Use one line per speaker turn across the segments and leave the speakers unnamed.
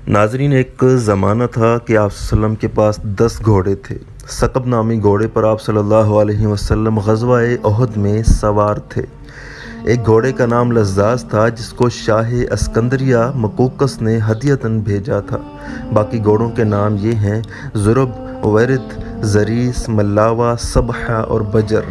ناظرین، ایک زمانہ تھا کہ آپ صلی اللہ علیہ وسلم کے پاس 10 گھوڑے تھے۔ ثقب نامی گھوڑے پر آپ صلی اللہ علیہ وسلم غزوہ احد میں سوار تھے۔ ایک گھوڑے کا نام لزاز تھا جس کو شاہ اسکندریہ مقوقس نے ہدیۃً بھیجا تھا۔ باقی گھوڑوں کے نام یہ ہیں: ضرب، ورد، زریس، ملاوہ، صبحہ اور بجر۔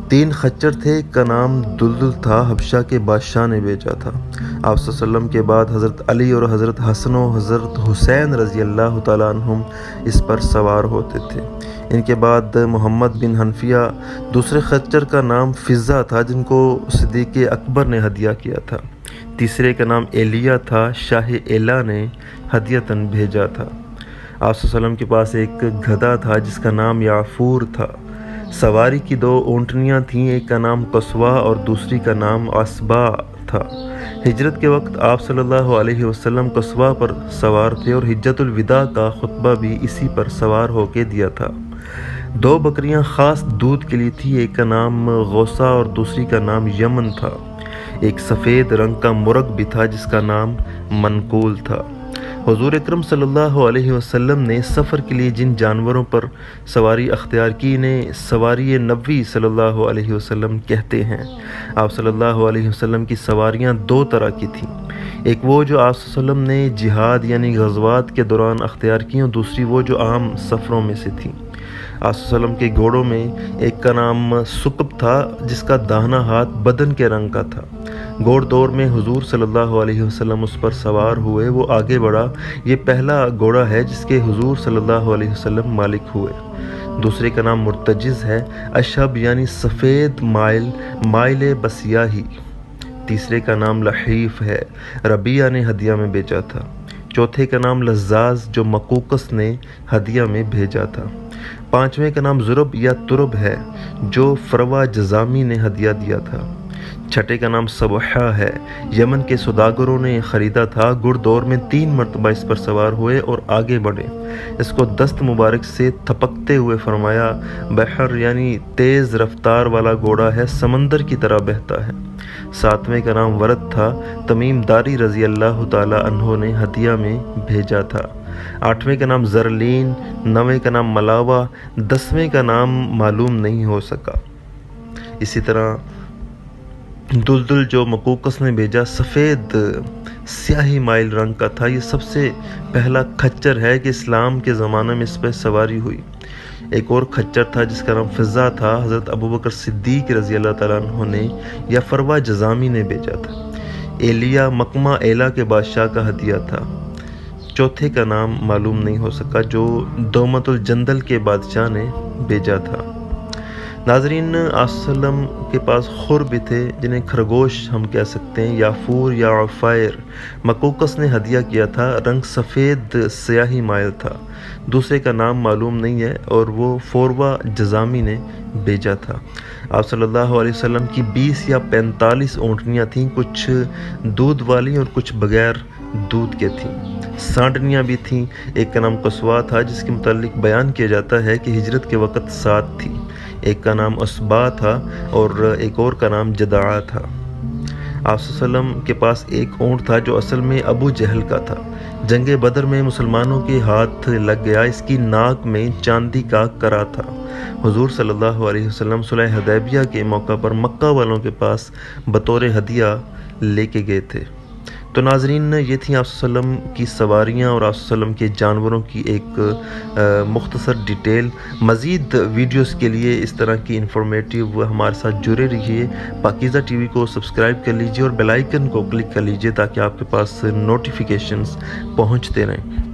3 خچر تھے، ایک کا نام دلدل تھا، حبشہ کے بادشاہ نے بھیجا تھا۔ آپ صلی اللہ علیہ وسلم کے بعد حضرت علی اور حضرت حسن و حضرت حسین رضی اللہ تعالیٰ عنہم اس پر سوار ہوتے تھے۔ ان کے بعد محمد بن حنفیہ، دوسرے خچر کا نام فضہ تھا جن کو صدیق اکبر نے ہدیہ کیا تھا۔ تیسرے کا نام ایلیہ تھا، شاہ ایلا نے ہدیۃً بھیجا تھا۔ آپ صلی اللہ علیہ وسلم کے پاس ایک گدھا تھا جس کا نام یعفور تھا۔ سواری کی 2 اونٹنیاں تھیں، ایک کا نام قصوہ اور دوسری کا نام عصبہ تھا۔ ہجرت کے وقت آپ صلی اللہ علیہ وسلم قصوہ پر سوار تھے اور حجۃ الوداع کا خطبہ بھی اسی پر سوار ہو کے دیا تھا۔ 2 بکریاں خاص دودھ کے لیے تھی، ایک کا نام غوثہ اور دوسری کا نام یمن تھا۔ ایک سفید رنگ کا مرغ بھی تھا جس کا نام منقول تھا۔ حضور اکرم صلی اللہ علیہ وسلم نے سفر کے لیے جن جانوروں پر سواری اختیار کی انہیں سواری نبوی صلی اللہ علیہ وسلم کہتے ہیں۔ آپ صلی اللہ علیہ وسلم کی سواریاں 2 طرح کی تھیں، ایک وہ جو آپ صلی اللہ علیہ وسلم نے جہاد یعنی غزوات کے دوران اختیار کی، اور دوسری وہ جو عام سفروں میں سے تھیں۔ آپ صلی اللہ علیہ وسلم کے گھوڑوں میں ایک کا نام ثقب تھا جس کا داہنا ہاتھ بدن کے رنگ کا تھا۔ گھوڑ دور میں حضور صلی اللہ علیہ وسلم اس پر سوار ہوئے، وہ آگے بڑھا۔ یہ پہلا گھوڑا ہے جس کے حضور صلی اللہ علیہ وسلم مالک ہوئے۔ دوسرے کا نام مرتجز ہے، اشہب یعنی سفید مائل بسیاہی۔ تیسرے کا نام لحیف ہے، ربیعہ نے ہدیہ میں بھیجا تھا۔ چوتھے کا نام لزاز جو مقوقس نے ہدیہ میں بھیجا تھا۔ 5ویں کا نام ضرب یا ترب ہے جو فروہ جزامی نے ہدیہ دیا تھا۔ 6 کا نام صبحہ ہے، یمن کے سوداگروں نے خریدا تھا۔ گھڑ دور میں 3 مرتبہ اس پر سوار ہوئے اور آگے بڑھے۔ اس کو دست مبارک سے تھپکتے ہوئے فرمایا: بحر یعنی تیز رفتار والا گھوڑا ہے، سمندر کی طرح بہتا ہے۔ 7ویں کا نام ورد تھا، تمیم داری رضی اللہ تعالیٰ عنہ نے ہدیہ میں بھیجا تھا۔ 8ویں کا نام زرلین، 9ویں کا نام ملاوہ، 10ویں کا نام معلوم نہیں ہو سکا۔ اسی طرح دلدل جو مقوقس نے بھیجا سفید سیاہی مائل رنگ کا تھا۔ یہ سب سے پہلا کھچر ہے کہ اسلام کے زمانے میں اس پہ سواری ہوئی۔ ایک اور کھچر تھا جس کا نام فضہ تھا، حضرت ابوبکر صدیق رضی اللہ تعالیٰ عنہ نے یا فروہ جزامی نے بھیجا تھا۔ ایلیہ مقمہ ایلا کے بادشاہ کا ہدیہ تھا۔ چوتھے کا نام معلوم نہیں ہو سکا جو دومت الجندل کے بادشاہ نے بھیجا تھا۔ ناظرین، آپ صلی اللہ علیہ وسلم کے پاس خر بھی تھے جنہیں خرگوش ہم کہہ سکتے ہیں، یافور یا عفیر مقوقس نے ہدیہ کیا تھا، رنگ سفید سیاہی مائل تھا۔ دوسرے کا نام معلوم نہیں ہے اور وہ فروہ جزامی نے بھیجا تھا۔ آپ صلی اللہ علیہ وسلم کی 20 یا 45 اونٹنیاں تھیں، کچھ دودھ والی اور کچھ بغیر دودھ کے تھیں۔ سانڈنیاں بھی تھیں، ایک کا نام قصوہ تھا جس کے متعلق بیان کیا جاتا ہے کہ ہجرت کے وقت 7 تھی۔ ایک کا نام عصبہ تھا اور ایک اور کا نام جدعہ تھا۔ آپ صلی اللہ علیہ وسلم کے پاس ایک اونٹ تھا جو اصل میں ابو جہل کا تھا، جنگ بدر میں مسلمانوں کے ہاتھ لگ گیا، اس کی ناک میں چاندی کا کرا تھا۔ حضور صلی اللہ علیہ وسلم صلح حدیبیہ کے موقع پر مکہ والوں کے پاس بطور ہدیہ لے کے گئے تھے۔ تو ناظرین، یہ تھیں آپ صلی اللہ علیہ وسلم کی سواریاں اور آپ صلی اللہ علیہ وسلم کے جانوروں کی ایک مختصر ڈیٹیل۔ مزید ویڈیوز کے لیے اس طرح کی انفارمیٹیو ہمارے ساتھ جڑے رہیے۔ پاکیزہ ٹی وی کو سبسکرائب کر لیجئے اور بیل آئیکن کو کلک کر لیجئے تاکہ آپ کے پاس نوٹیفیکیشنز پہنچتے رہیں۔